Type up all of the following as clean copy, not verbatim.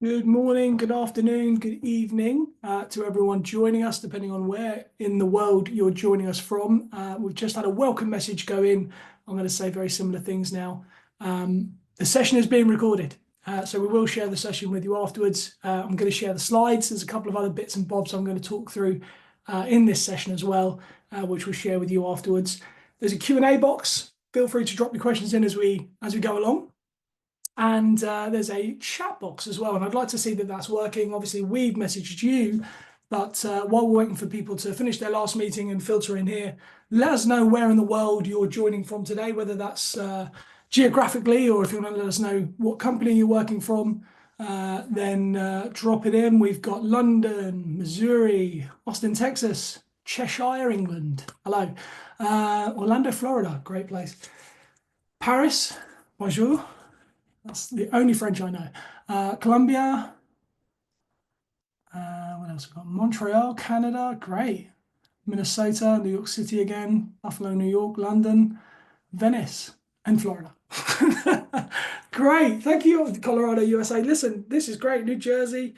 Good morning, good afternoon, good evening to everyone joining us, depending on where in the world you're joining us from. We've just had a welcome message go in. I'm going to say very similar things now. The session is being recorded, so we will share the session with you afterwards. I'm going to share the slides. There's a couple of other bits and bobs I'm going to talk through in this session as well, which we'll share with you afterwards. There's a Q&A box. Feel free to drop your questions in as we go along. And there's a chat box as well, and I'd like to see that that's working. Obviously, we've messaged you, but while we're waiting for people to finish their last meeting and filter in here, let us know where in the world you're joining from today, whether that's geographically or if you want to let us know what company you're working from, then drop it in. We've got London, Missouri, Austin, Texas, Cheshire, England. Hello. Orlando, Florida. Great place. Paris. Bonjour. That's the only French I know. Colombia. What else we got? Montreal, Canada. Great. Minnesota, New York City again. Buffalo, New York, London, Venice, and Florida. Great. Thank you, Colorado, USA. Listen, this is great. New Jersey.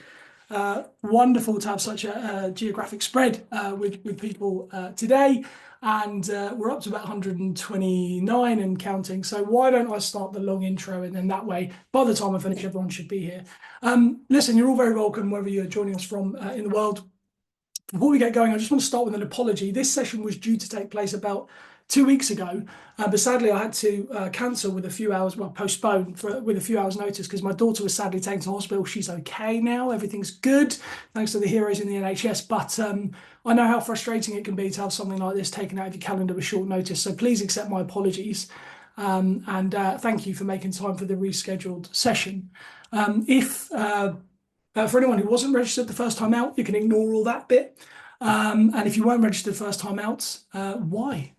Wonderful to have such a geographic spread with people today. And we're up to about 129 and counting. So why don't I start the long intro, and then that way, by the time I finish, everyone should be here. Listen, you're all very welcome wherever you're joining us from in the world. Before we get going, I just want to start with an apology. This session was due to take place about 2 weeks ago, but sadly I had to cancel with a few hours, well, postpone with a few hours notice because my daughter was sadly taken to hospital. She's okay now, everything's good, thanks to the heroes in the NHS, but I know how frustrating it can be to have something like this taken out of your calendar with short notice, so please accept my apologies, and thank you for making time for the rescheduled session. For anyone who wasn't registered the first time out, you can ignore all that bit, and if you weren't registered the first time out, why?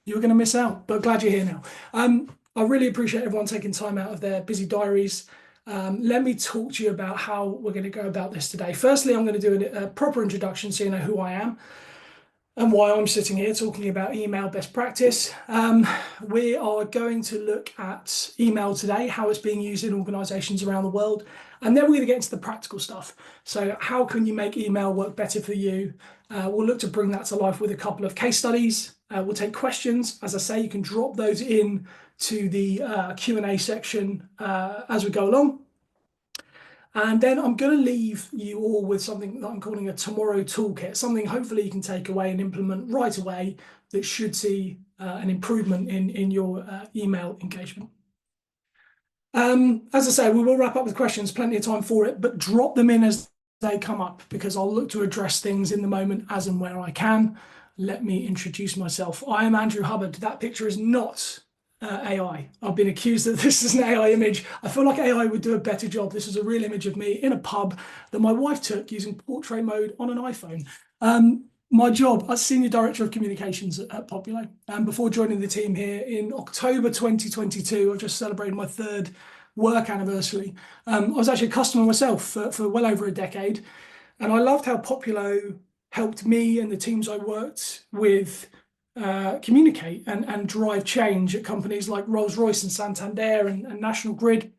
You're going to miss out, but glad you're here now. I really appreciate everyone taking time out of their busy diaries. Let me talk to you about how we're going to go about this today. Firstly, I'm going to do a proper introduction so you know who I am and why I'm sitting here talking about email best practice. We are going to look at email today, how it's being used in organizations around the world, and then we're going to get into the practical stuff. So how can you make email work better for you? We'll look to bring that to life with a couple of case studies. We'll take questions. As I say, you can drop those in to the Q&A section as we go along. And then I'm going to leave you all with something that I'm calling a tomorrow toolkit, something hopefully you can take away and implement right away that should see an improvement in your email engagement. As I say, we will wrap up with questions, plenty of time for it, but drop them in as they come up because I'll look to address things in the moment as and where I can. Let me introduce myself. I am Andrew Hubbard. That picture is not AI. I've been accused that this is an AI image. I feel like AI would do a better job. This is a real image of me in a pub that my wife took using portrait mode on an iPhone. My job as Senior Director of Communications at Poppulo. Before joining the team here in October 2022, I just celebrated my 3rd work anniversary. I was actually a customer myself for well over a decade, and I loved how Poppulo helped me and the teams I worked with communicate and drive change at companies like Rolls-Royce and Santander and National Grid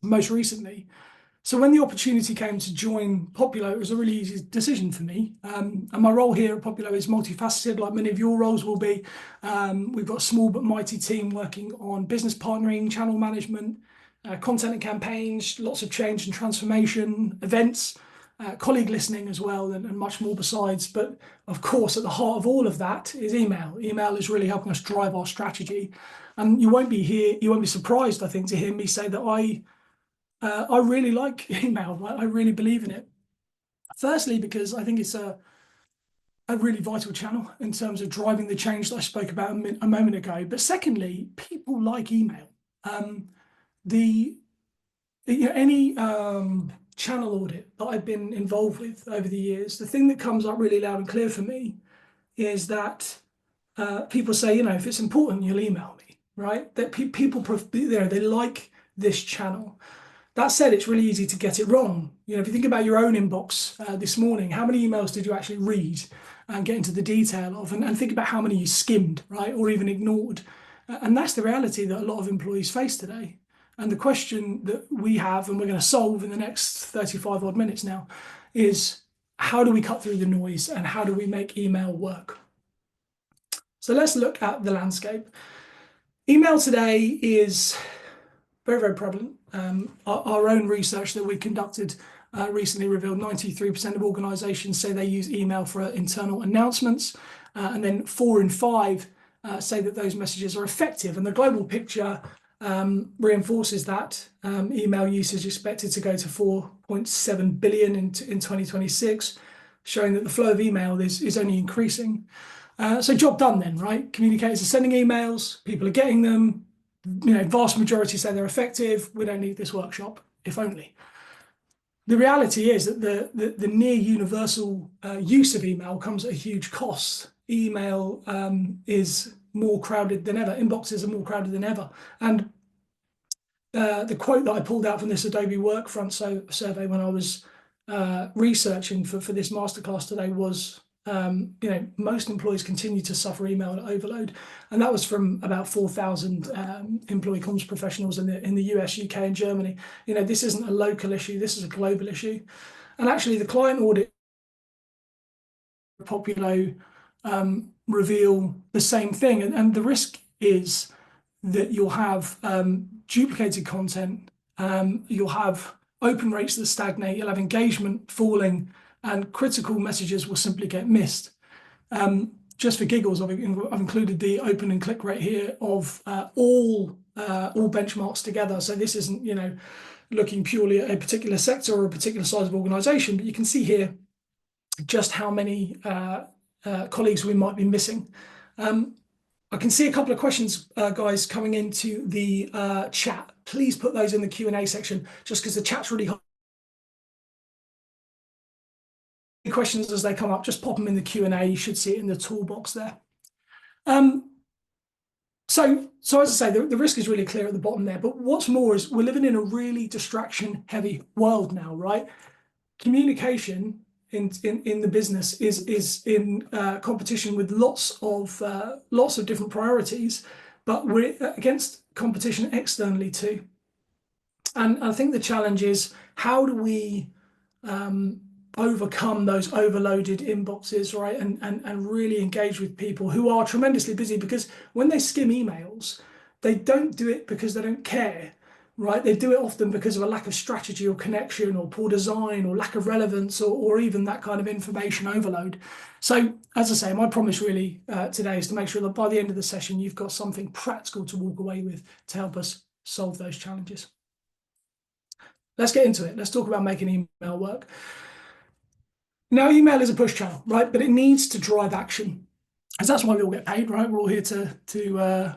most recently. So when the opportunity came to join Poppulo, it was a really easy decision for me. And my role here at Poppulo is multifaceted, like many of your roles will be. We've got a small but mighty team working on business partnering, channel management, content and campaigns, lots of change and transformation, events, colleague listening as well, and much more besides. But of course, at the heart of all of that is email. Email is really helping us drive our strategy. And you won't be surprised, I think, to hear me say that I really like email. I really believe in it. Firstly, because I think it's a really vital channel in terms of driving the change that I spoke about a moment ago. But secondly, people like email. Any channel audit that I've been involved with over the years, the thing that comes up really loud and clear for me is that people say, if it's important, you'll email me, right? That people, they like this channel. That said, it's really easy to get it wrong. If you think about your own inbox this morning, how many emails did you actually read and get into the detail of? And think about how many you skimmed, right? Or even ignored. And that's the reality that a lot of employees face today. And the question that we have, and we're going to solve in the next 35 odd minutes now, is how do we cut through the noise and how do we make email work? So let's look at the landscape. Email today is very, very prevalent. Our own research that we conducted recently revealed 93% of organizations say they use email for internal announcements, and then 4 in 5 say that those messages are effective. And the global picture reinforces that. Email usage is expected to go to 4.7 billion in 2026, showing that the flow of email is only increasing. So job done then, right? Communicators are sending emails, people are getting them. Vast majority say they're effective. We don't need this workshop, if only. The reality is that the near universal use of email comes at a huge cost. Email is more crowded than ever. Inboxes are more crowded than ever. And the quote that I pulled out from this Adobe Workfront survey when I was researching for this masterclass today was, most employees continue to suffer email overload, and that was from about 4,000 employee comms professionals in the US, UK, and Germany. This isn't a local issue; this is a global issue. And actually, the client audit Poppulo reveal the same thing, and the risk is that you'll have duplicated content, you'll have open rates that stagnate, you'll have engagement falling, and critical messages will simply get missed. Just for giggles, I've included the open and click rate here of all benchmarks together. So this isn't looking purely at a particular sector or a particular size of organization, but you can see here just how many colleagues we might be missing. I can see a couple of questions, guys, coming into the chat. Please put those in the Q&A section, just because the chat's really hot. Questions as they come up, just pop them in the Q&A. You should see it in the toolbox there. So as I say, the risk is really clear at the bottom there. But what's more is we're living in a really distraction-heavy world now, right? Communication in the business is in competition with lots of different priorities, but we're against competition externally too. And I think the challenge is, how do we overcome those overloaded inboxes, right? And really engage with people who are tremendously busy, because when they skim emails, they don't do it because they don't care, right? They do it often because of a lack of strategy or connection or poor design or lack of relevance or even that kind of information overload. So as I say, my promise really today is to make sure that by the end of the session, you've got something practical to walk away with to help us solve those challenges. Let's get into it. Let's talk about making email work. Now, email is a push channel, right? But it needs to drive action, because that's why we all get paid, right? We're all here to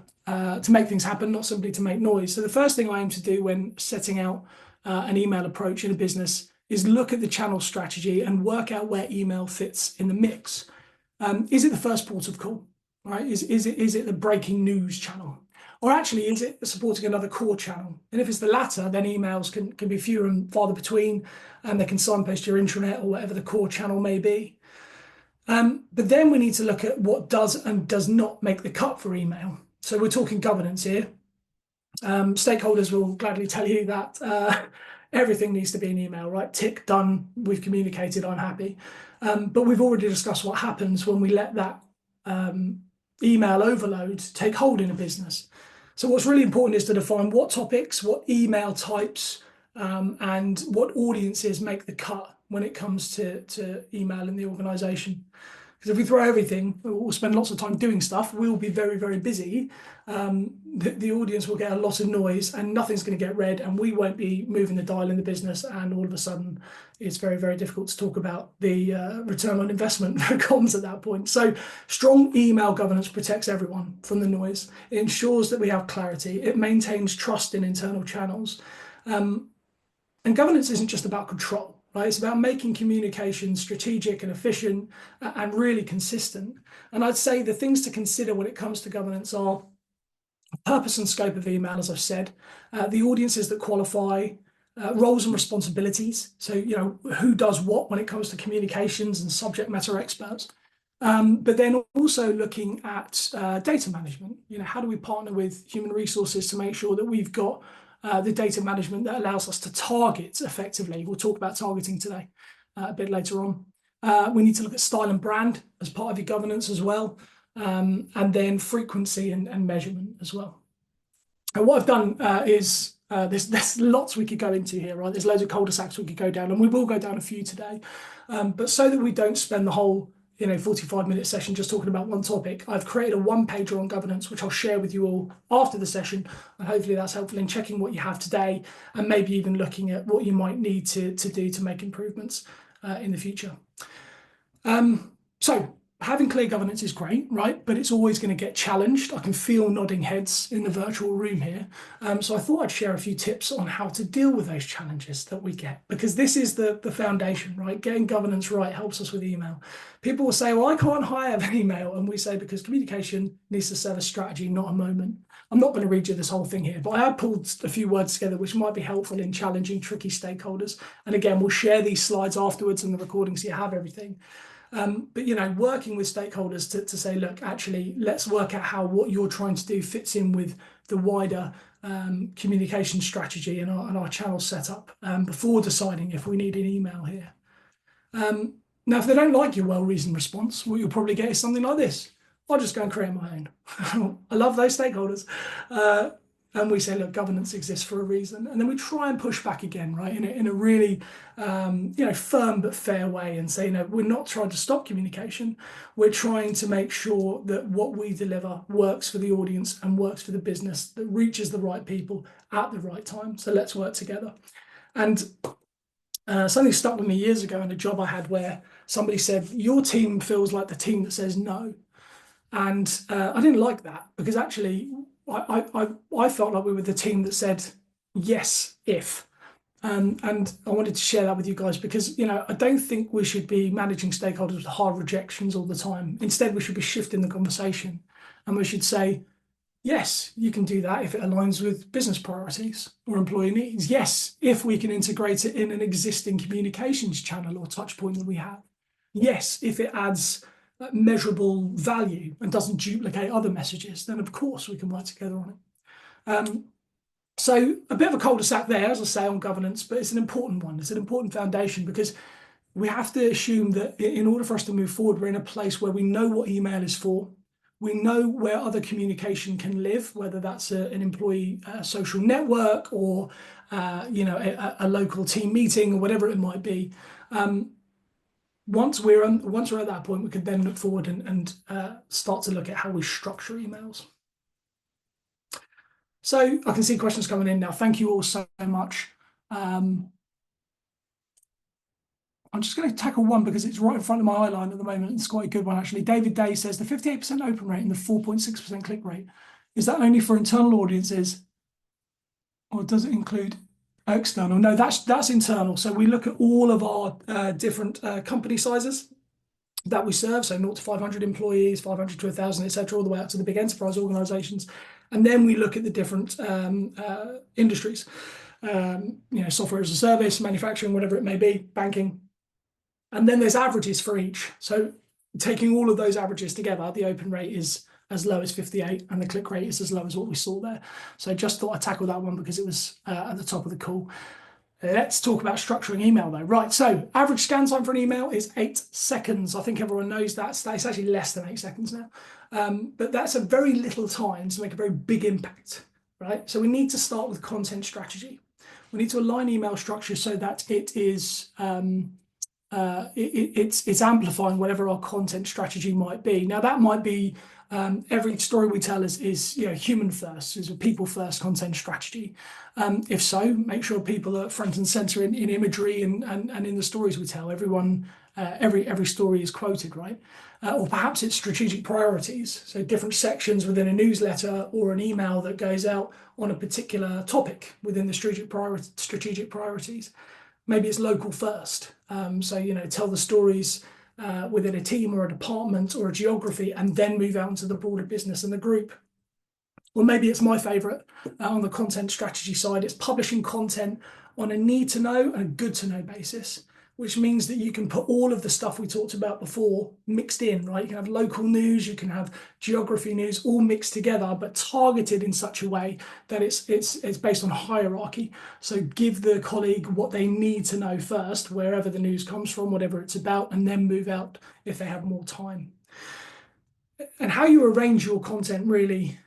make things happen, not simply to make noise. So the first thing I aim to do when setting out an email approach in a business is look at the channel strategy and work out where email fits in the mix. Is it the first port of call, right? Is it the breaking news channel? Or actually, is it supporting another core channel? And if it's the latter, then emails can be fewer and farther between, and they can signpost your intranet or whatever the core channel may be. But then we need to look at what does and does not make the cut for email. So we're talking governance here. Stakeholders will gladly tell you that everything needs to be an email, right? Tick, done, we've communicated, I'm happy. But we've already discussed what happens when we let that email overload take hold in a business. So what's really important is to define what topics, what email types, and what audiences make the cut when it comes to email in the organization. Because if we throw everything, we'll spend lots of time doing stuff, we'll be very, very busy. The audience will get a lot of noise and nothing's going to get read, and we won't be moving the dial in the business, and all of a sudden it's very, very difficult to talk about the return on investment for comms at that point. So strong email governance protects everyone from the noise. It ensures that we have clarity. It maintains trust in internal channels. And governance isn't just about control. Right? It's about making communication strategic and efficient and really consistent. And I'd say the things to consider when it comes to governance are purpose and scope of email, as I've said, the audiences that qualify, roles and responsibilities. So, who does what when it comes to communications and subject matter experts. But then also looking at data management. How do we partner with human resources to make sure that we've got the data management that allows us to target effectively. We'll talk about targeting today a bit later on. We need to look at style and brand as part of your governance as well, and then frequency and measurement as well. And what I've done is there's lots we could go into here, right? There's loads of cul-de-sacs we could go down, and we will go down a few today. But so that we don't spend the whole 45-minute session just talking about one topic, I've created a one-pager on governance, which I'll share with you all after the session. And hopefully that's helpful in checking what you have today and maybe even looking at what you might need to do to make improvements in the future. So having clear governance is great, right? But it's always going to get challenged. I can feel nodding heads in the virtual room here. So I thought I'd share a few tips on how to deal with those challenges that we get, because this is the foundation, right? Getting governance right helps us with email. People will say, well, I can't hire an email. And we say, because communication needs to serve a strategy, not a moment. I'm not going to read you this whole thing here, but I have pulled a few words together which might be helpful in challenging tricky stakeholders. And again, we'll share these slides afterwards in the recording so you have everything. But working with stakeholders to say, look, actually, let's work out how what you're trying to do fits in with the wider communication strategy and our channel setup before deciding if we need an email here. Now, if they don't like your well-reasoned response, what you'll probably get is something like this. I'll just go and create my own. I love those stakeholders. And we say, look, governance exists for a reason. And then we try and push back again, right, in a really, firm but fair way and say, we're not trying to stop communication. We're trying to make sure that what we deliver works for the audience and works for the business, that reaches the right people at the right time. So let's work together. And something stuck with me years ago in a job I had where somebody said, your team feels like the team that says no. And I didn't like that, because actually I felt like we were the team that said yes if. And I wanted to share that with you guys because, I don't think we should be managing stakeholders with hard rejections all the time. Instead, we should be shifting the conversation, and we should say, yes, you can do that if it aligns with business priorities or employee needs. Yes, if we can integrate it in an existing communications channel or touch point that we have. Yes, if it adds measurable value and doesn't duplicate other messages, then of course we can work together on it. So a bit of a cul-de-sac there, as I say, on governance, but it's an important one. It's an important foundation, because we have to assume that in order for us to move forward, we're in a place where we know what email is for. We know where other communication can live, whether that's an employee social network or a local team meeting or whatever it might be. Once we're at that point, we can then look forward and start to look at how we structure emails. So I can see questions coming in now. Thank you all so much. I'm just going to tackle one because it's right in front of my eye line at the moment. It's quite a good one, actually. David Day says the 58% open rate and the 4.6% click rate, is that only for internal audiences, or does it include external? No, that's internal. So we look at all of our different company sizes that we serve. So 0 to 500 employees, 500 to 1,000, etc., all the way up to the big enterprise organizations. And then we look at the different industries, software as a service, manufacturing, whatever it may be, banking. And then there's averages for each. So taking all of those averages together, the open rate is as low as 58 and the click rate is as low as what we saw there. So just thought I'd tackle that one because it was at the top of the call. Let's talk about structuring email though. Right, so average scan time for an email is 8 seconds. I think everyone knows that. It's actually less than 8 seconds now. But that's a very little time to make a very big impact, right? So we need to start with content strategy. We need to align email structure so that it is it's amplifying whatever our content strategy might be. Now that might be every story we tell is human first, is a people first content strategy. If so, make sure people are front and center in imagery and in the stories we tell. Everyone, every story is quoted, right? Or perhaps it's strategic priorities. So different sections within a newsletter or an email that goes out on a particular topic within the strategic priorities. Maybe it's local first. Tell the stories within a team or a department or a geography and then move out into the broader business and the group. Or maybe it's my favorite on the content strategy side. It's publishing content on a need to know and a good to know basis. which means that you can put all of the stuff we talked about before mixed in, right? You can have local news, you can have geography news, all mixed together, but targeted in such a way that it's based on hierarchy. So give the colleague what they need to know first, wherever the news comes from, whatever it's about, and then move out if they have more time. And how you arrange your content really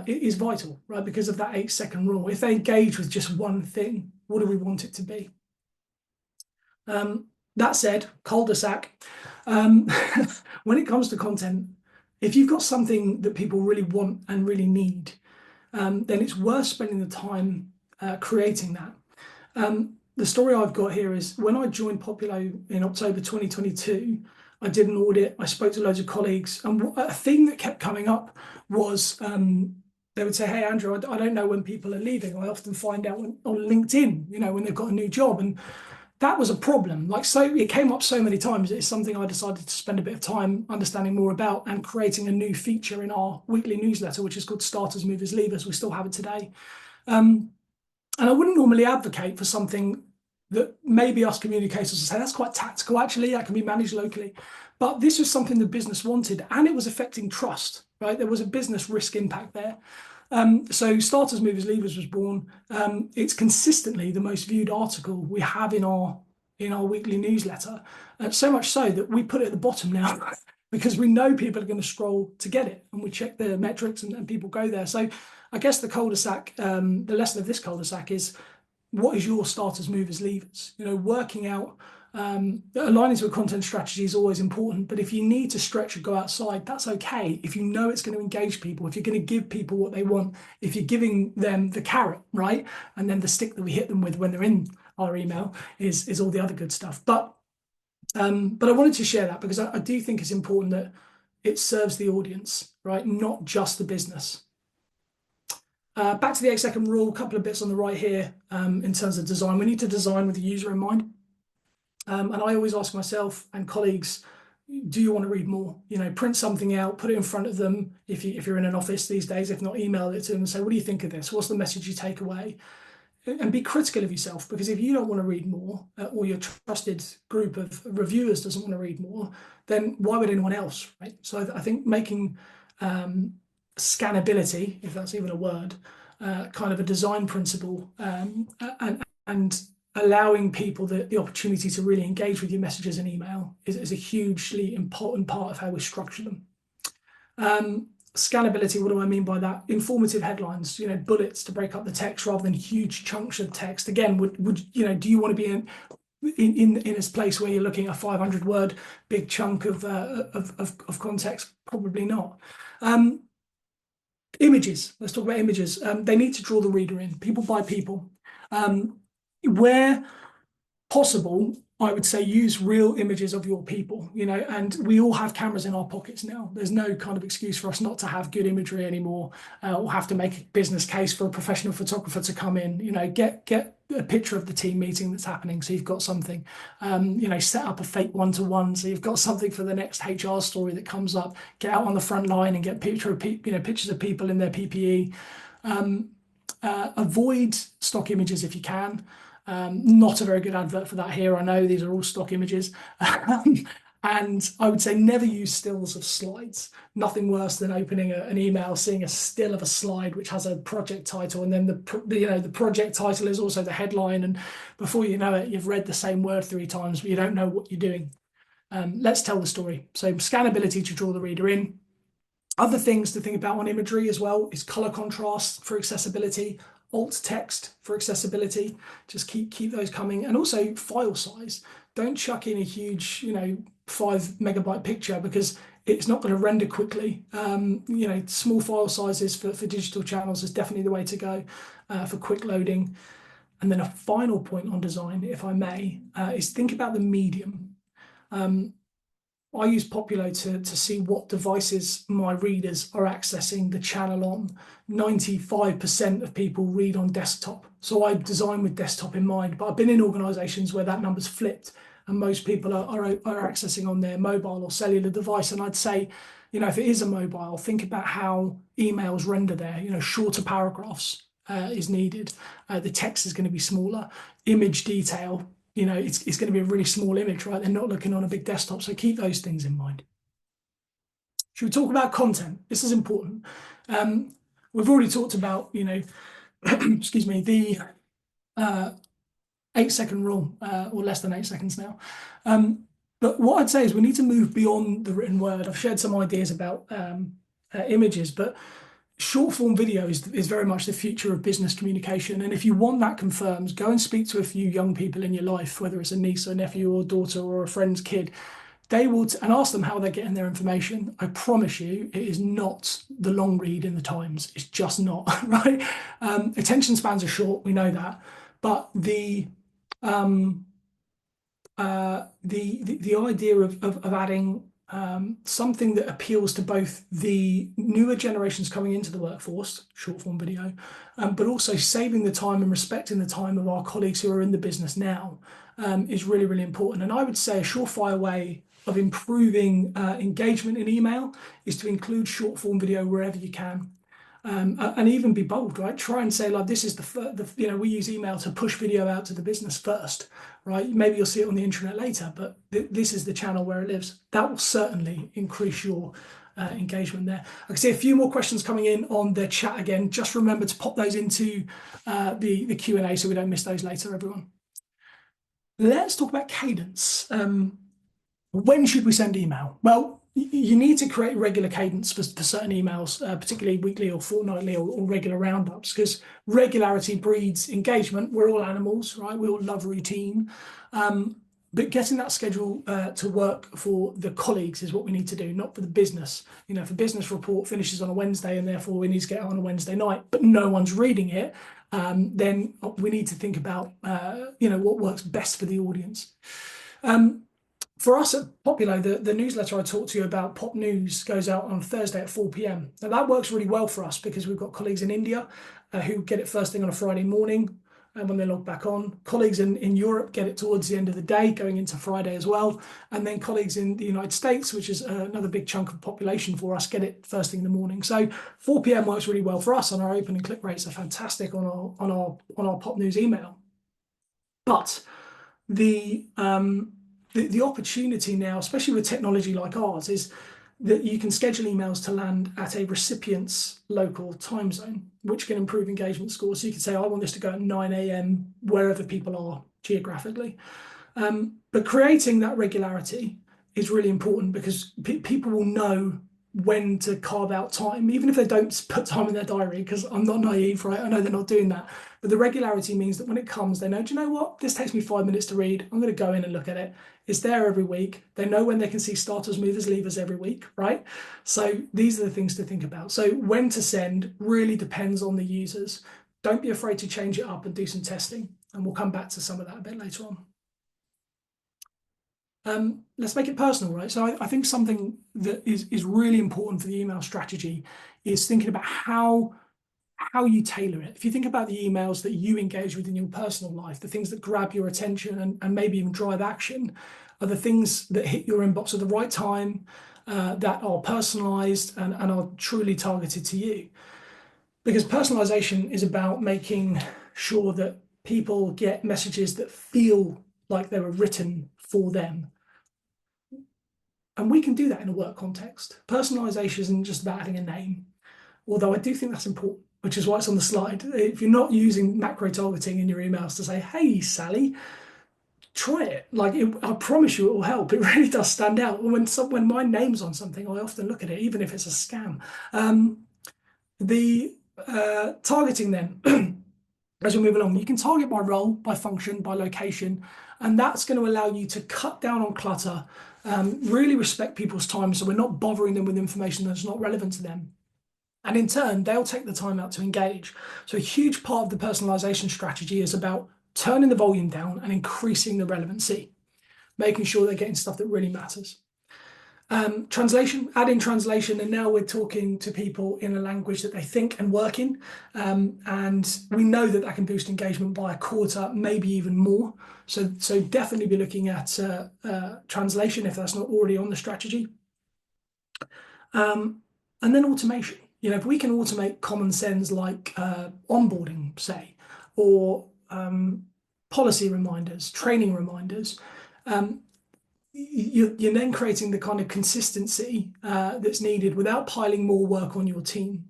is vital, right? Because of that 8-second rule. If they engage with just one thing, what do we want it to be? That said, cul-de-sac. When it comes to content, if you've got something that people really want and really need, then it's worth spending the time creating that. The story I've got here is when I joined Poppulo in October 2022, I did an audit, I spoke to loads of colleagues, and a thing that kept coming up was they would say, hey, Andrew, I don't know when people are leaving. I often find out on LinkedIn, when they've got a new job. And that was a problem. So it came up so many times. It's something I decided to spend a bit of time understanding more about and creating a new feature in our weekly newsletter, which is called Starters, Movers, Leavers. We still have it today. And I wouldn't normally advocate for something that maybe us communicators will say, that's quite tactical, actually, that can be managed locally. But this was something the business wanted, and it was affecting trust, right? There was a business risk impact there. So Starters, Movers, Leavers was born. It's consistently the most viewed article we have in our weekly newsletter. So much so that we put it at the bottom now because we know people are going to scroll to get it, and we check the metrics and people go there. So I guess the cul-de-sac, the lesson of this cul-de-sac is, what is your Starters, Movers, Leavers? Working out, aligning to a content strategy is always important, but if you need to stretch or go outside, that's okay. If you know it's going to engage people, if you're going to give people what they want, if you're giving them the carrot, right? And then the stick that we hit them with when they're in our email is all the other good stuff. But I wanted to share that because I do think it's important that it serves the audience, right? Not just the business. Back to the 8-second rule, a couple of bits on the right here in terms of design. We need to design with the user in mind. And I always ask myself and colleagues, do you want to read more? Print something out, put it in front of them if you're in an office these days, if not, email it to them and say, what do you think of this? What's the message you take away? And be critical of yourself, because if you don't want to read more, or your trusted group of reviewers doesn't want to read more, then why would anyone else, right? So I think making scannability, if that's even a word, kind of a design principle, and allowing people the opportunity to really engage with your messages and email is a hugely important part of how we structure them. Scannability, what do I mean by that? Informative headlines, bullets to break up the text rather than huge chunks of text. Again, do you want to be in this place where you're looking at a 500-word big chunk of context? Probably not. Images. Let's talk about images. They need to draw the reader in. People by people. Where possible, I would say use real images of your people, and we all have cameras in our pockets now. There's no kind of excuse for us not to have good imagery anymore, or have to make a business case for a professional photographer to come in, get a picture of the team meeting that's happening. So you've got something, set up a fake one-to-one. So you've got something for the next HR story that comes up, get out on the front line and get pictures of people in their PPE. Avoid stock images if you can. Not a very good advert for that here. I know these are all stock images. And I would say never use stills of slides. Nothing worse than opening an email, seeing a still of a slide which has a project title, and then the project title is also the headline, and before you know it, you've read the same word 3 times, but you don't know what you're doing. Let's tell the story. So scannability to draw the reader in. Other things to think about on imagery as well is color contrast for accessibility, alt text for accessibility. Just keep those coming, and also file size. Don't chuck in a huge 5 megabyte picture because it's not going to render quickly. Small file sizes for digital channels is definitely the way to go for quick loading. And then a final point on design, if I may, is think about the medium. I use Poppulo to see what devices my readers are accessing the channel on. 95% of people read on desktop. So I design with desktop in mind, but I've been in organizations where that number's flipped and most people are accessing on their mobile or cellular device. And I'd say, if it is a mobile, think about how emails render there. Shorter paragraphs is needed. The text is going to be smaller. Image detail, it's going to be a really small image, right? They're not looking on a big desktop. So keep those things in mind. Should we talk about content? This is important. We've already talked about, excuse me, the 8-second rule, or less than 8 seconds now. But what I'd say is we need to move beyond the written word. I've shared some ideas about images, but short form video is very much the future of business communication. And if you want that confirmed, go and speak to a few young people in your life, whether it's a niece or nephew or daughter or a friend's kid. They will, and ask them how they're getting their information. I promise you, it is not the long read in the Times. It's just not, right? Attention spans are short, we know that. But the idea of adding something that appeals to both the newer generations coming into the workforce, short form video, but also saving the time and respecting the time of our colleagues who are in the business now is really, really important. And I would say a surefire way of improving engagement in email is to include short form video wherever you can. And even be bold, right? Try and say, like, this is we use email to push video out to the business first, right? Maybe you'll see it on the intranet later, but this is the channel where it lives. That will certainly increase your engagement there. I can see a few more questions coming in on the chat again. Just remember to pop those into the Q&A so we don't miss those later, everyone. Let's talk about cadence. When should we send email? Well, you need to create regular cadence for certain emails, particularly weekly or fortnightly or regular roundups, because regularity breeds engagement. We're all animals, right? We all love routine. But getting that schedule to work for the colleagues is what we need to do, not for the business. If a business report finishes on a Wednesday and therefore we need to get it on a Wednesday night, but no one's reading it, then we need to think about, what works best for the audience. For us at Poppulo, the newsletter I talked to you about, Pop News, goes out on Thursday at 4 p.m. Now that works really well for us because we've got colleagues in India who get it first thing on a Friday morning when they log back on. Colleagues in Europe get it towards the end of the day, going into Friday as well. And then colleagues in the United States, which is another big chunk of population for us, get it first thing in the morning. So 4 p.m. works really well for us, and our open and click rates are fantastic on our Pop News email. But the opportunity now, especially with technology like ours, is that you can schedule emails to land at a recipient's local time zone, which can improve engagement scores. So you can say, I want this to go at 9 a.m. wherever people are geographically. But creating that regularity is really important because people will know when to carve out time, even if they don't put time in their diary, because I'm not naive, right? I know they're not doing that. But the regularity means that when it comes, they know, do you know what? This takes me 5 minutes to read. I'm going to go in and look at it. It's there every week. They know when they can see starters, movers, leavers every week, right? So these are the things to think about. So when to send really depends on the users. Don't be afraid to change it up and do some testing. And we'll come back to some of that a bit later on. Let's make it personal, right? So I think something that is really important for the email strategy is thinking about how you tailor it. If you think about the emails that you engage with in your personal life, the things that grab your attention and maybe even drive action are the things that hit your inbox at the right time, that are personalized and are truly targeted to you. Because personalization is about making sure that people get messages that feel like they were written for them. And we can do that in a work context. Personalization isn't just about adding a name, although I do think that's important, which is why it's on the slide. If you're not using macro targeting in your emails to say, hey, Sally, try it. I promise you it will help. It really does stand out. When my name's on something, I often look at it, even if it's a scam. The targeting then, as we move along, you can target by role, by function, by location, and that's going to allow you to cut down on clutter, really respect people's time so we're not bothering them with information that's not relevant to them. And in turn, they'll take the time out to engage. So a huge part of the personalization strategy is about turning the volume down and increasing the relevancy, making sure they're getting stuff that really matters. Translation, add in translation, and now we're talking to people in a language that they think and work in, and we know that can boost engagement by a quarter, maybe even more. So definitely be looking at translation if that's not already on the strategy. And then automation. If we can automate common sense like onboarding, say, or policy reminders, training reminders. Um, you're then creating the kind of consistency that's needed without piling more work on your team.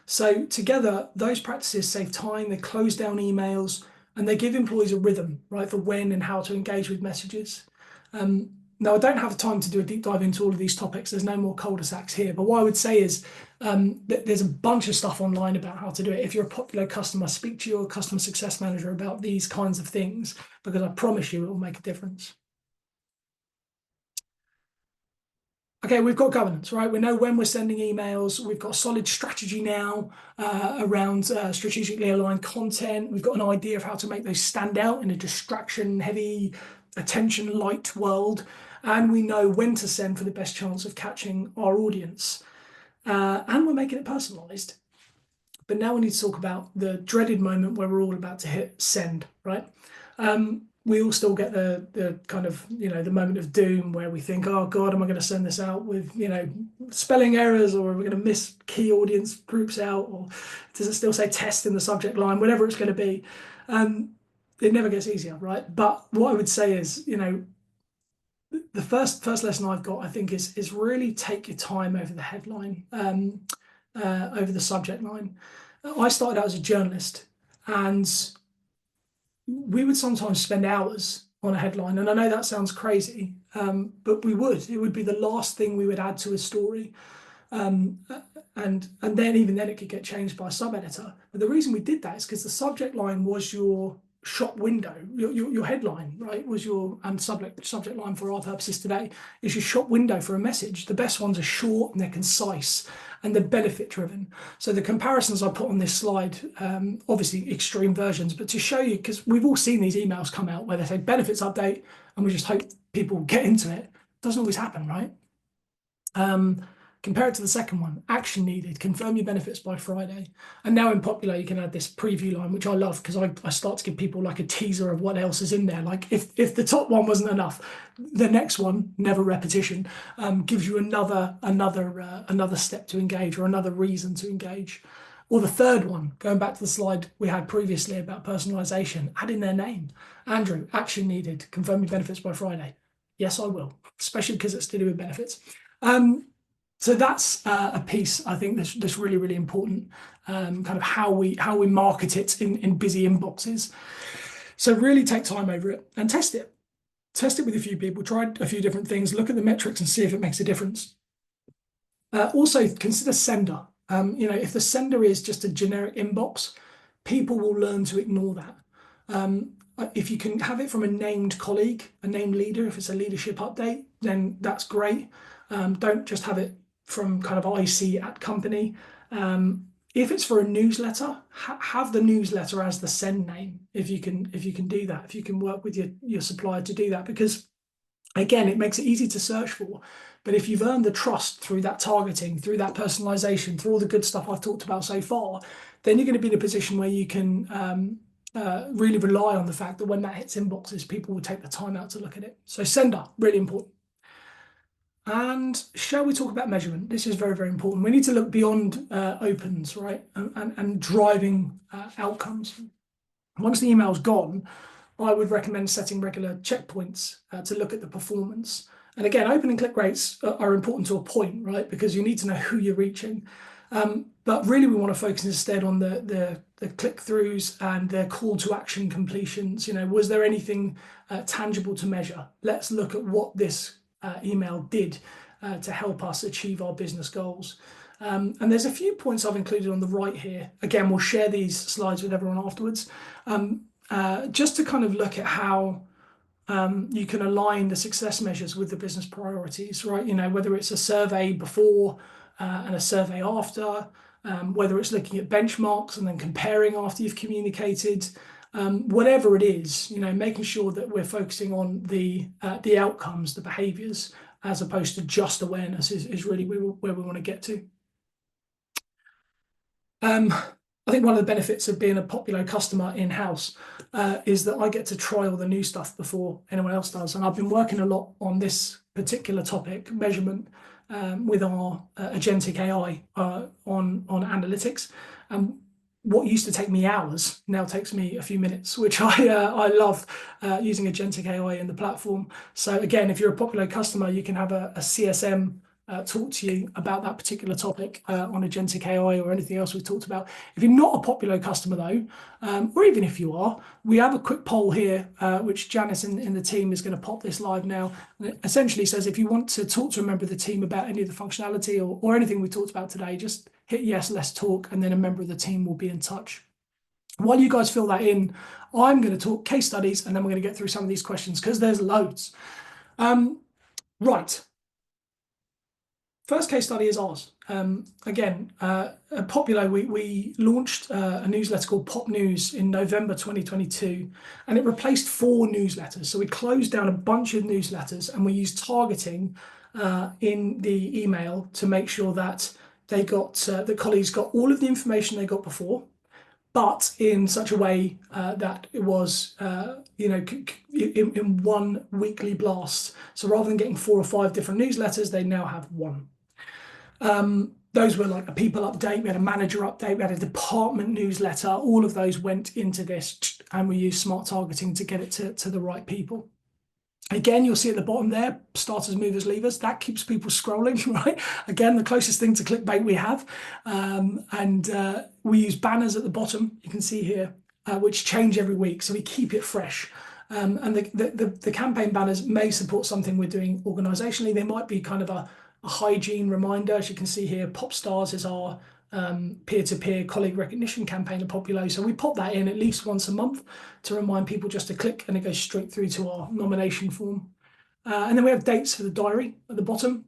So together, those practices save time, they close down emails, and they give employees a rhythm, right, for when and how to engage with messages. Now, I don't have time to do a deep dive into all of these topics. There's no more cul-de-sacs here. But what I would say is that there's a bunch of stuff online about how to do it. If you're a Poppulo customer, speak to your customer success manager about these kinds of things, because I promise you it will make a difference. Okay, we've got governance, right? We know when we're sending emails. We've got a solid strategy now around strategically aligned content. We've got an idea of how to make those stand out in a distraction-heavy, attention-light world. And we know when to send for the best chance of catching our audience. And we're making it personalized. But now we need to talk about the dreaded moment where we're all about to hit send, right? We all still get the kind of, the moment of doom where we think, oh God, am I going to send this out with, spelling errors, or are we going to miss key audience groups out, or does it still say test in the subject line, whatever it's going to be. It never gets easier, right? But what I would say is, the first lesson I've got, I think, is really take your time over the headline, over the subject line. I started out as a journalist, and we would sometimes spend hours on a headline, and I know that sounds crazy, but we would. It would be the last thing we would add to a story, and then even then it could get changed by a sub-editor. But the reason we did that is because the subject line was your shop window, your headline, right, was your subject line for our purposes today is your shop window for a message. The best ones are short and they're concise and they're benefit driven. So the comparisons I put on this slide, obviously extreme versions, but to show you, because we've all seen these emails come out where they say benefits update and we just hope people get into it. Doesn't always happen, right? Compare it to the second one, action needed, confirm your benefits by Friday. And now in Poppulo, you can add this preview line, which I love because I start to give people like a teaser of what else is in there. Like if the top one wasn't enough, the next one, never repetition, gives you another step to engage or another reason to engage. Or the third one, going back to the slide we had previously about personalization, add in their name. Andrew, action needed, confirm your benefits by Friday. Yes, I will, especially because it's to do with benefits. So that's a piece I think that's really, really important, kind of how we market it in busy inboxes. So really take time over it and test it. Test it with a few people, try a few different things, look at the metrics and see if it makes a difference. Also consider sender. If the sender is just a generic inbox, people will learn to ignore that. If you can have it from a named colleague, a named leader, if it's a leadership update, then that's great. Don't just have it from kind of IC at company. If it's for a newsletter, have the newsletter as the send name. If you can do that, if you can work with your supplier to do that, because again, it makes it easy to search for. But if you've earned the trust through that targeting, through that personalization, through all the good stuff I've talked about so far, then you're going to be in a position where you can really rely on the fact that when that hits inboxes, people will take the time out to look at it. So sender, really important. And shall we talk about measurement? This is very, very important. We need to look beyond opens, right, and driving outcomes. Once the email's gone, I would recommend setting regular checkpoints to look at the performance. And again, open and click rates are important to a point, right, because you need to know who you're reaching. But really, we want to focus instead on the click-throughs and the call to action completions. Was there anything tangible to measure? Let's look at what this email did to help us achieve our business goals. And there's a few points I've included on the right here. Again, we'll share these slides with everyone afterwards, just to kind of look at how you can align the success measures with the business priorities, right? Whether it's a survey before and a survey after, whether it's looking at benchmarks and then comparing after you've communicated, whatever it is, making sure that we're focusing on the outcomes, the behaviors, as opposed to just awareness is really where we want to get to. I think one of the benefits of being a Poppulo customer in-house is that I get to try all the new stuff before anyone else does. And I've been working a lot on this particular topic, measurement, with our agentic AI on analytics. what used to take me hours now takes me a few minutes, which I love using agentic AI in the platform. So again, if you're a Poppulo customer, you can have a CSM talk to you about that particular topic on agentic AI or anything else we've talked about. If you're not a Poppulo customer though, or even if you are, we have a quick poll here, which Janice in the team is going to pop this live now. And it essentially says if you want to talk to a member of the team about any of the functionality or anything we talked about today, just hit yes, let's talk, and then a member of the team will be in touch. While you guys fill that in, I'm going to talk case studies, and then we're going to get through some of these questions because there's loads. Right. First case study is ours. Again, at Poppulo, we launched a newsletter called Pop News in November 2022, and it replaced 4 newsletters. So we closed down a bunch of newsletters, and we used targeting in the email to make sure that they got the colleagues got all of the information they got before, but in such a way that it was, in one weekly blast. So rather than getting 4 or 5 different newsletters, they now have one. Those were like a people update, we had a manager update, we had a department newsletter. All of those went into this, and we used smart targeting to get it to the right people. Again, you'll see at the bottom there, starters, movers, leavers. That keeps people scrolling, right? Again, the closest thing to clickbait we have. We use banners at the bottom, you can see here, which change every week. So we keep it fresh. And the campaign banners may support something we're doing organisationally. They might be kind of a hygiene reminder. As you can see here, Pop Stars is our peer-to-peer colleague recognition campaign at Poppulo. So we pop that in at least once a month to remind people just to click, and it goes straight through to our nomination form. And then we have dates for the diary at the bottom,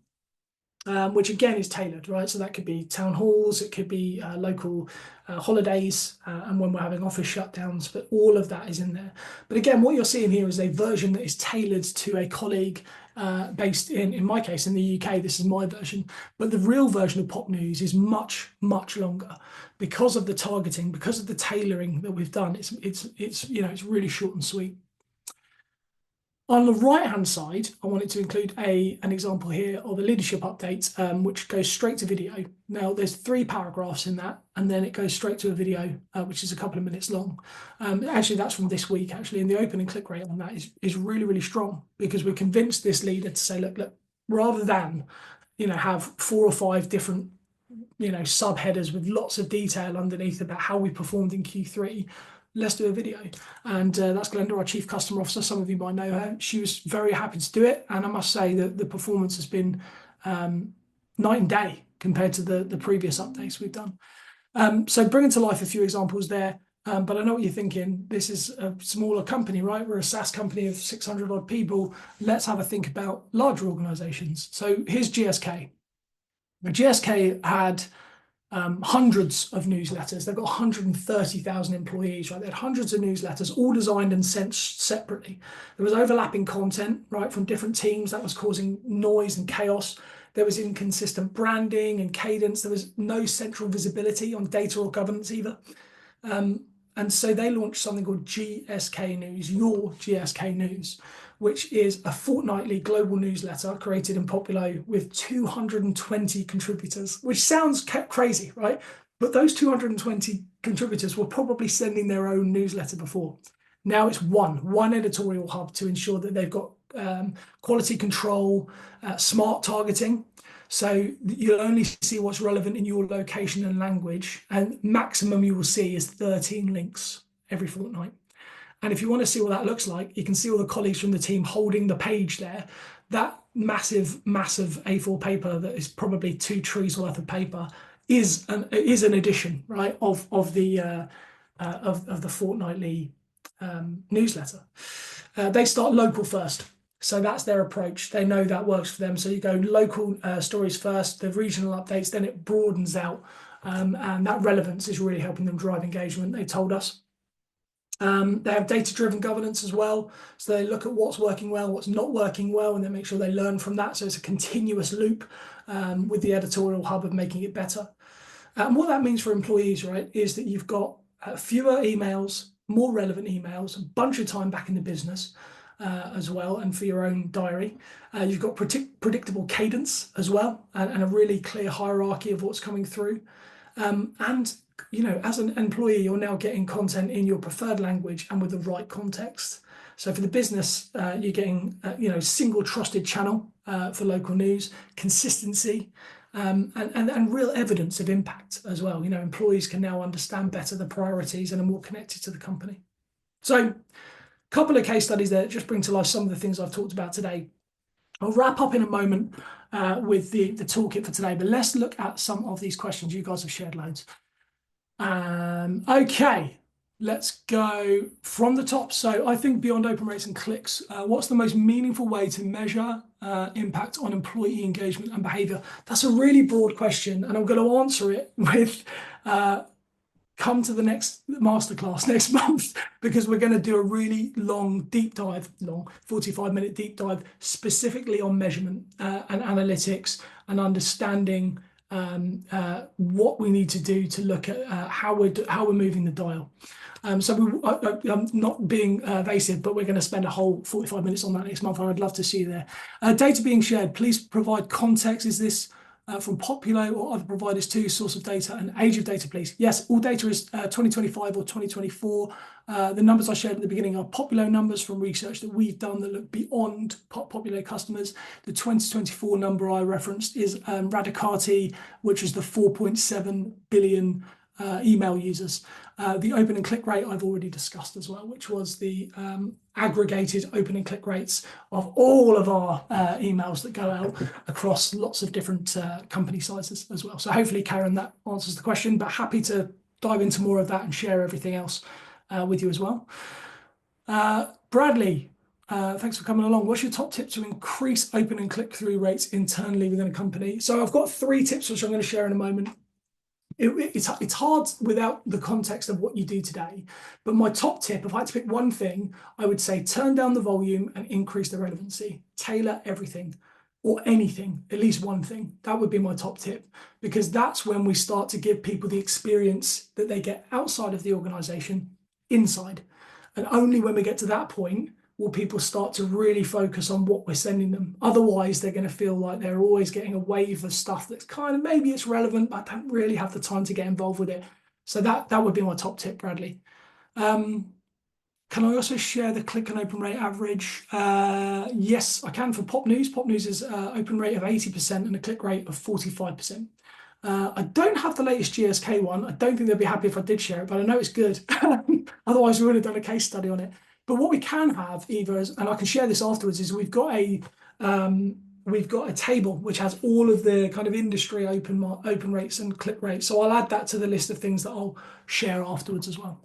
which again is tailored, right? So that could be town halls, it could be local holidays, and when we're having office shutdowns, but all of that is in there. But again, what you're seeing here is a version that is tailored to a colleague based in my case, in the UK. This is my version, but the real version of Pop News is much, much longer because of the targeting, because of the tailoring that we've done. It's really short and sweet. On the right-hand side, I wanted to include an example here of a leadership update, which goes straight to video. Now, there's 3 paragraphs in that, and then it goes straight to a video, which is a couple of minutes long. Actually, that's from this week, actually, and the open and click rate on that is really, really strong because we convinced this leader to say, look, rather than, have 4 or 5 different, subheaders with lots of detail underneath about how we performed in Q3, let's do a video. And that's Glenda, our Chief Customer Officer. Some of you might know her. She was very happy to do it. And I must say that the performance has been night and day compared to the previous updates we've done. So bringing to life a few examples there. But I know what you're thinking. This is a smaller company, right? We're a SaaS company of 600 odd people. Let's have a think about larger organizations. So here's GSK. Now, GSK had hundreds of newsletters. They've got 130,000 employees, right? They had hundreds of newsletters, all designed and sent separately. There was overlapping content, right, from different teams that was causing noise and chaos. There was inconsistent branding and cadence. There was no central visibility on data or governance either. And so they launched something called GSK News, your GSK News, which is a fortnightly global newsletter created in Poppulo with 220 contributors, which sounds crazy, right? But those 220 contributors were probably sending their own newsletter before. Now it's one editorial hub to ensure that they've got quality control, smart targeting. So you'll only see what's relevant in your location and language, and maximum you will see is 13 links every fortnight. And if you want to see what that looks like, you can see all the colleagues from the team holding the page there. That massive, massive A4 paper that is probably 2 trees worth of paper is an edition, right, of the fortnightly newsletter. They start local first. So that's their approach. They know that works for them. So you go local stories first, the regional updates, then it broadens out. And that relevance is really helping them drive engagement, they told us. They have data-driven governance as well. So they look at what's working well, what's not working well, and then make sure they learn from that. So it's a continuous loop with the editorial hub of making it better. And what that means for employees, right, is that you've got fewer emails, more relevant emails, a bunch of time back in the business as well, and for your own diary. You've got predictable cadence as well, and a really clear hierarchy of what's coming through. And as an employee, you're now getting content in your preferred language and with the right context. So for the business, you're getting single trusted channel for local news, consistency, and real evidence of impact as well. Employees can now understand better the priorities and are more connected to the company. So a couple of case studies there that just bring to life some of the things I've talked about today. I'll wrap up in a moment with the toolkit for today, but let's look at some of these questions. You guys have shared loads. Okay, let's go from the top. So I think beyond open rates and clicks, what's the most meaningful way to measure impact on employee engagement and behavior? That's a really broad question, and I'm going to answer it with come to the next masterclass next month, because we're going to do a really long 45-minute deep dive specifically on measurement and analytics and understanding what we need to do to look at how we're moving the dial. So I'm not being evasive, but we're going to spend a whole 45 minutes on that next month. I'd love to see you there. Data being shared, please provide context. Is this from Poppulo or other providers too? Source of data and age of data, please. Yes, all data is 2025 or 2024. The numbers I shared at the beginning are Poppulo numbers from research that we've done that look beyond Poppulo customers. The 2024 number I referenced is Radicati, which is the 4.7 billion email users. The open and click rate I've already discussed as well, which was the aggregated open and click rates of all of our emails that go out across lots of different company sizes as well. So hopefully, Karen, that answers the question, but happy to dive into more of that and share everything else with you as well. Bradley, thanks for coming along. What's your top tip to increase open and click-through rates internally within a company? So I've got 3 tips, which I'm going to share in a moment. It's hard without the context of what you do today. But my top tip, if I had to pick one thing, I would say turn down the volume and increase the relevancy. Tailor everything or anything, at least one thing. That would be my top tip, because that's when we start to give people the experience that they get outside of the organization, inside. And only when we get to that point will people start to really focus on what we're sending them. Otherwise, they're going to feel like they're always getting a wave of stuff that's kind of, maybe it's relevant, but I don't really have the time to get involved with it. So that would be my top tip, Bradley. Can I also share the click and open rate average? Yes, I can for Pop News. Pop News is open rate of 80% and a click rate of 45%. I don't have the latest GSK one. I don't think they'd be happy if I did share it, but I know it's good. Otherwise, we would have done a case study on it. But what we can have, Eva, and I can share this afterwards, is we've got a table which has all of the kind of industry open rates and click rates. So I'll add that to the list of things that I'll share afterwards as well.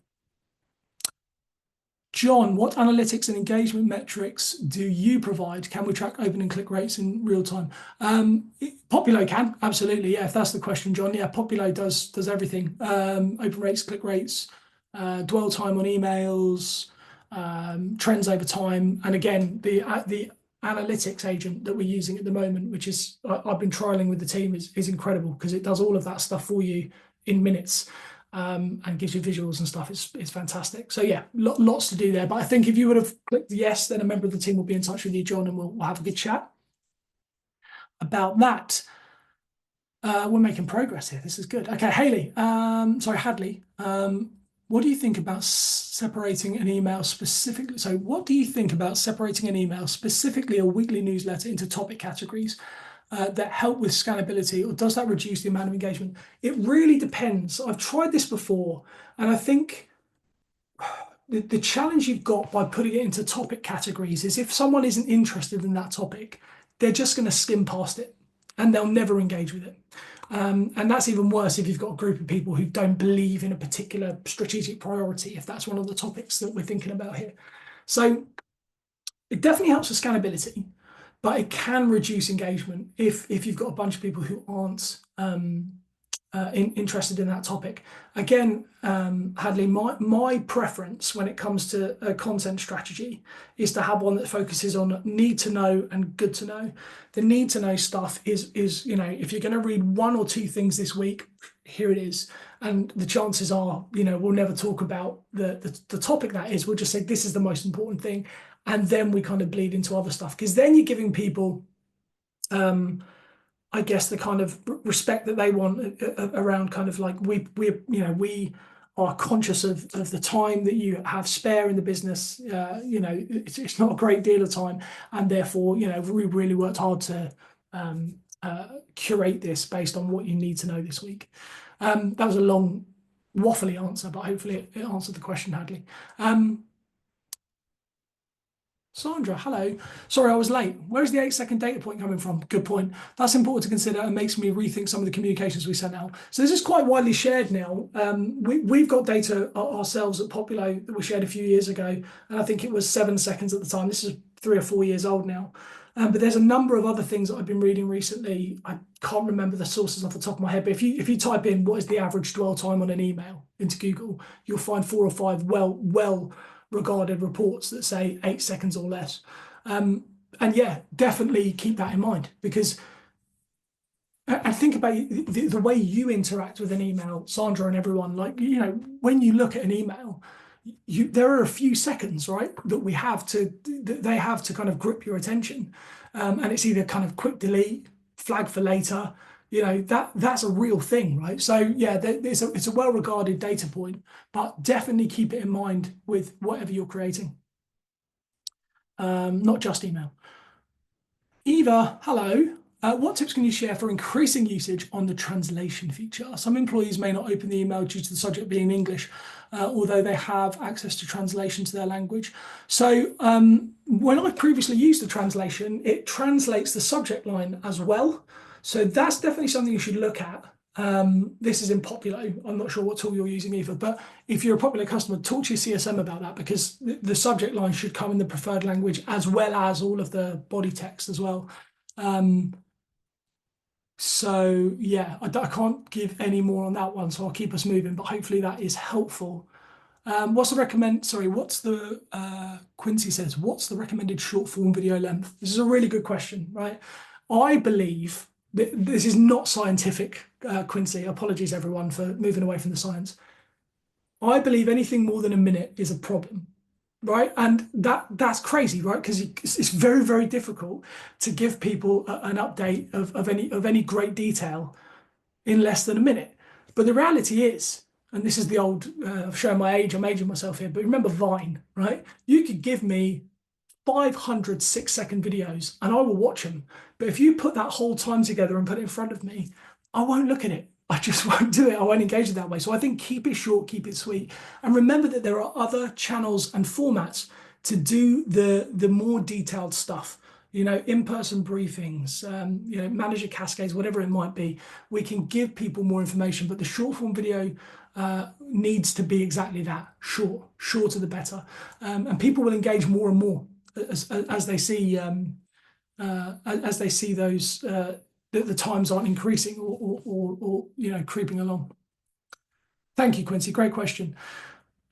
John, what analytics and engagement metrics do you provide? Can we track open and click rates in real time? Poppulo can, absolutely. Yeah, if that's the question, John. Yeah, Poppulo does everything. Open rates, click rates, dwell time on emails, trends over time. And again, the analytics agent that we're using at the moment, which is I've been trialing with the team, is incredible, because it does all of that stuff for you in minutes. And gives you visuals and stuff. It's fantastic. So yeah, lots to do there. But I think if you would have clicked yes, then a member of the team will be in touch with you, John, and we'll have a good chat about that. We're making progress here. This is good. Okay, Hadley. What do you think about separating an email specifically? So what do you think about separating an email, specifically a weekly newsletter, into topic categories that help with scannability, or does that reduce the amount of engagement? It really depends. I've tried this before, and I think the challenge you've got by putting it into topic categories is if someone isn't interested in that topic, they're just going to skim past it and they'll never engage with it. And that's even worse if you've got a group of people who don't believe in a particular strategic priority, if that's one of the topics that we're thinking about here. So it definitely helps with scannability, but it can reduce engagement if you've got a bunch of people who aren't interested in that topic. Again, Hadley, my preference when it comes to a content strategy is to have one that focuses on need to know and good to know. The need to know stuff is if you're going to read 1 or 2 things this week, here it is. And the chances are, we'll never talk about the topic that is. We'll just say this is the most important thing. And then we kind of bleed into other stuff, because then you're giving people, I guess the kind of respect that they want around kind of like we are conscious of the time that you have spare in the business. It's not a great deal of time, and therefore we really worked hard to curate this based on what you need to know this week. That was a long waffly answer, but hopefully it answered the question, Hadley. Sandra, hello. Sorry, I was late. Where's the 8-second data point coming from? Good point. That's important to consider and makes me rethink some of the communications we sent out. So this is quite widely shared now. We've got data ourselves at Poppulo that we shared a few years ago, and I think it was 7 seconds at the time. This is 3 or 4 years old now. But there's a number of other things that I've been reading recently. I can't remember the sources off the top of my head, but if you type in what is the average dwell time on an email into Google, you'll find 4 or 5 well regarded reports that say 8 seconds or less. And yeah, definitely keep that in mind, because I think about the way you interact with an email, Sandra and everyone. Like, when you look at an email, there are a few seconds, right, that they have to kind of grip your attention, and it's either kind of quick delete, flag for later. That's a real thing, right? So yeah, it's a well-regarded data point, but definitely keep it in mind with whatever you're creating. Not just email. Eva, hello. What tips can you share for increasing usage on the translation feature? Some employees may not open the email due to the subject being English, although they have access to translation to their language. So when I previously used the translation, it translates the subject line as well. So that's definitely something you should look at. This is in Poppulo. I'm not sure what tool you're using either, but if you're a Poppulo customer, talk to your CSM about that, because the subject line should come in the preferred language as well as all of the body text as well. So yeah, I can't give any more on that one, so I'll keep us moving, but hopefully that is helpful. Quincy says, what's the recommended short form video length? This is a really good question, right? I believe this is not scientific, Quincy. Apologies, everyone, for moving away from the science. I believe anything more than a minute is a problem, right? And that's crazy, right? Because it's very, very difficult to give people an update of any great detail in less than a minute. But the reality is, and this is the old, showing my age, I'm aging myself here, but remember Vine, right? You could give me 500 6-second videos and I will watch them. But if you put that whole time together and put it in front of me, I won't look at it. I just won't do it. I won't engage it that way. So I think keep it short, keep it sweet. And remember that there are other channels and formats to do the more detailed stuff. In-person briefings, manager cascades, whatever it might be. We can give people more information, but the short form video needs to be exactly that, shorter the better. And people will engage more and more as they see those the times aren't increasing or creeping along. Thank you, Quincy. Great question.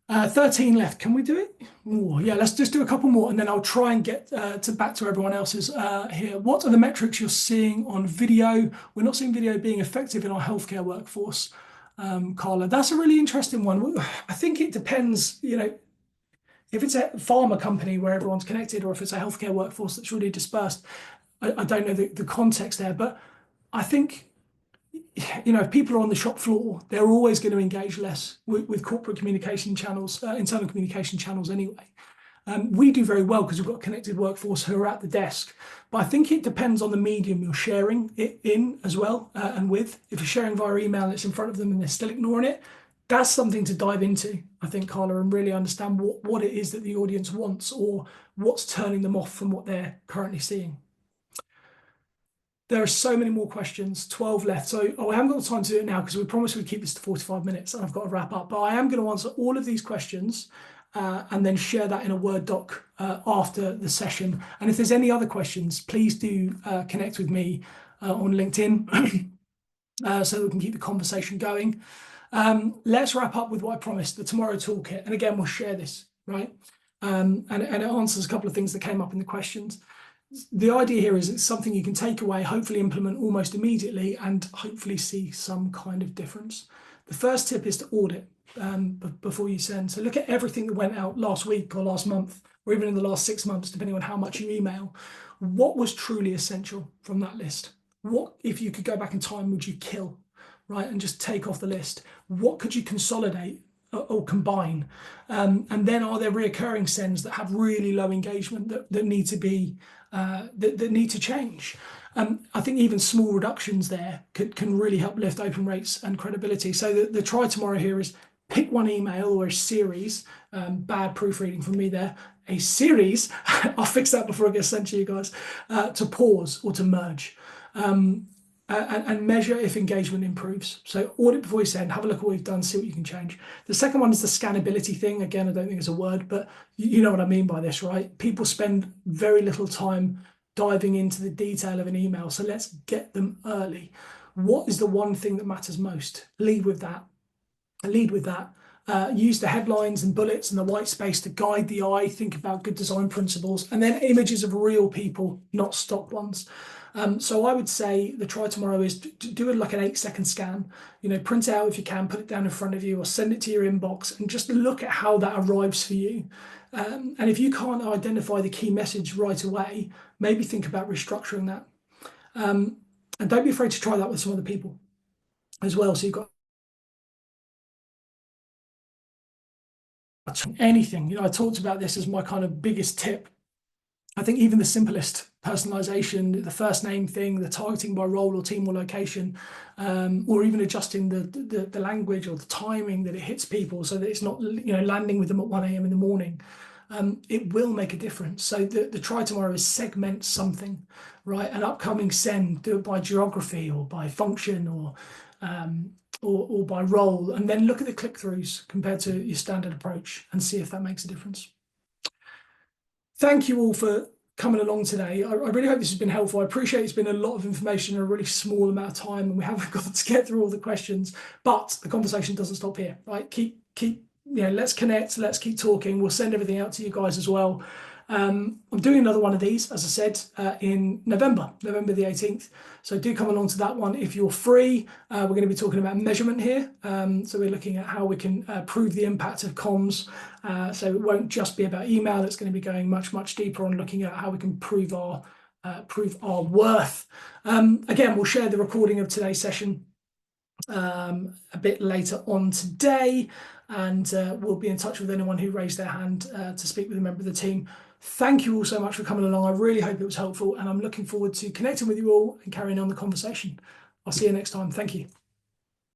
13 left. Can we do it? Ooh, yeah, let's just do a couple more, and then I'll try and get back to everyone else's here. What are the metrics you're seeing on video? We're not seeing video being effective in our healthcare workforce. Carla, that's a really interesting one. I think it depends, if it's a pharma company where everyone's connected, or if it's a healthcare workforce that's really dispersed. I don't know the context there, but I think, if people are on the shop floor, they're always going to engage less with corporate communication channels, internal communication channels anyway. We do very well because we've got a connected workforce who are at the desk. But I think it depends on the medium you're sharing it in as well and with. If you're sharing via email and it's in front of them and they're still ignoring it, that's something to dive into, I think, Carla, and really understand what it is that the audience wants or what's turning them off from what they're currently seeing. There are so many more questions, 12 left. So I haven't got the time to do it now because we promised we'd keep this to 45 minutes and I've got to wrap up. But I am going to answer all of these questions and then share that in a Word doc after the session. And if there's any other questions, please do connect with me on LinkedIn so that we can keep the conversation going. Let's wrap up with what I promised, the Tomorrow Toolkit. And again, we'll share this, right? And it answers a couple of things that came up in the questions. The idea here is it's something you can take away, hopefully implement almost immediately, and hopefully see some kind of difference. The first tip is to audit before you send. So look at everything that went out last week or last month, or even in the last 6 months, depending on how much you email. What was truly essential from that list? What, if you could go back in time, would you kill, right? And just take off the list. What could you consolidate or combine? And then are there reoccurring sends that have really low engagement that need to be that need to change? I think even small reductions there can really help lift open rates and credibility. So the try tomorrow here is pick one email or a series. Bad proofreading from me there. A series. I'll fix that before it gets sent to you guys. To pause or to merge. And measure if engagement improves. So audit before you send, have a look at what we've done, see what you can change. The second one is the scannability thing. Again, I don't think it's a word, but you know what I mean by this, right? People spend very little time diving into the detail of an email. So let's get them early. What is the one thing that matters most? Lead with that. Lead with that. Use the headlines and bullets and the white space to guide the eye. Think about good design principles, and then images of real people, not stock ones. So I would say the try tomorrow is to do it like an 8-second scan. Print it out if you can, put it down in front of you, or send it to your inbox, and just look at how that arrives for you. And if you can't identify the key message right away, maybe think about restructuring that. And don't be afraid to try that with some other people as well. So you've got anything. I talked about this as my kind of biggest tip. I think even the simplest personalization, the first name thing, the targeting by role or team or location, or even adjusting the language or the timing that it hits people so that it's not landing with them at 1 a.m. in the morning. It will make a difference. So the try tomorrow is segment something, right? An upcoming send, do it by geography or by function or by role, and then look at the click-throughs compared to your standard approach and see if that makes a difference. Thank you all for coming along today. I really hope this has been helpful. I appreciate it's been a lot of information in a really small amount of time, and we haven't got to get through all the questions, but the conversation doesn't stop here, right? Let's connect, let's keep talking. We'll send everything out to you guys as well. I'm doing another one of these, as I said, in November the 18th. So do come along to that one if you're free. We're going to be talking about measurement here. So we're looking at how we can prove the impact of comms. So it won't just be about email. It's going to be going much, much deeper on looking at how we can prove our worth. Again, we'll share the recording of today's session a bit later on today, and we'll be in touch with anyone who raised their hand to speak with a member of the team. Thank you all so much for coming along. I really hope it was helpful, and I'm looking forward to connecting with you all and carrying on the conversation. I'll see you next time. Thank you.